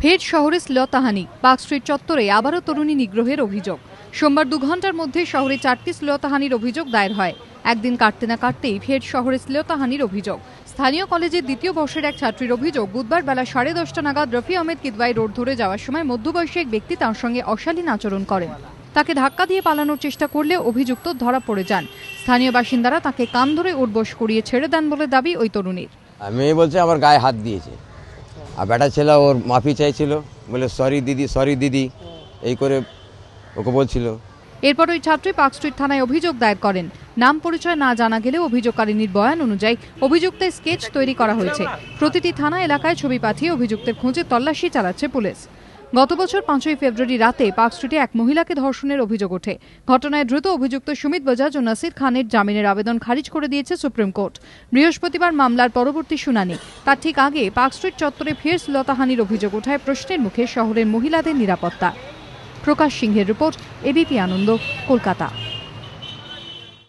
ফের শহরে শ্লীলতাহানি। পার্কস্ট্রিট চত্বরে আবারও তরুণী নিগ্রহের অভিযোগ। সোমবার 2 ঘন্টার মধ্যে শহরে 4টি শ্লীলতাহানির অভিযোগ দায়ের হয়। একদিন কাটতে না কাটতেই ফের শহরে শ্লীলতাহানির অভিযোগ। স্থানীয় কলেজের দ্বিতীয় বর্ষের এক ছাত্রীর অভিযোগ, বুধবার বেলা 10:30 নাগাদ রফি আহমেদ কিদওয়াই রোড ধরে যাওয়ার সময় মধ্যবয়সী এক ব্যক্তি তার সঙ্গে অশালীন আচরণ করেন। তাকে ধাক্কা দিয়ে পালানোর চেষ্টা করলে অভিযুক্ত ধরা পড়ে যান। স্থানীয় বাসিন্দারা তাকে কান ধরে উঠবোস করিয়ে ছেড়ে দেন বলে দাবি ওই তরুণীর। মেয়ে বলছে আমার গায়ে হাত দিয়েছে, আর বেটা ছেলে ওর মাফি চাইছিল, বলে সরি দিদি এই করে ওকে বলছিল। এরপর ওই ছাত্রী পার্কস্ট্রিট থানায় অভিযোগ দায়ের করেন। নাম পরিচয় না জানা গেলেও অভিযোগকারিনীর বয়ান অনুযায়ী অভিযুক্তের স্কেচ তৈরি করা হয়েছে। প্রতিটি থানা এলাকায় ছবি পাঠিয়ে অভিযুক্তের খোঁজে তল্লাশি চালাচ্ছে পুলিশ। গত বছর 5ই ফেব্রুয়ারি রাতে পার্কস্ট্রিটে এক মহিলাকে ধর্ষণের অভিযোগ ওঠে। ঘটনায় দ্রুত অভিযুক্ত সুমিত বাজাজ ও নাসির খানের জামিনের আবেদন খারিজ করে দিয়েছে সুপ্রিম কোর্ট। বৃহস্পতিবার মামলার পরবর্তী শুনানি। তার ঠিক আগে পার্কস্ট্রিট চত্বরে ফের শ্লীলতাহানির অভিযোগ ওঠায় প্রশ্নের মুখে শহরের মহিলাদের নিরাপত্তা। প্রকাশ সিংহের রিপোর্ট, এবিপি আনন্দ, কলকাতা।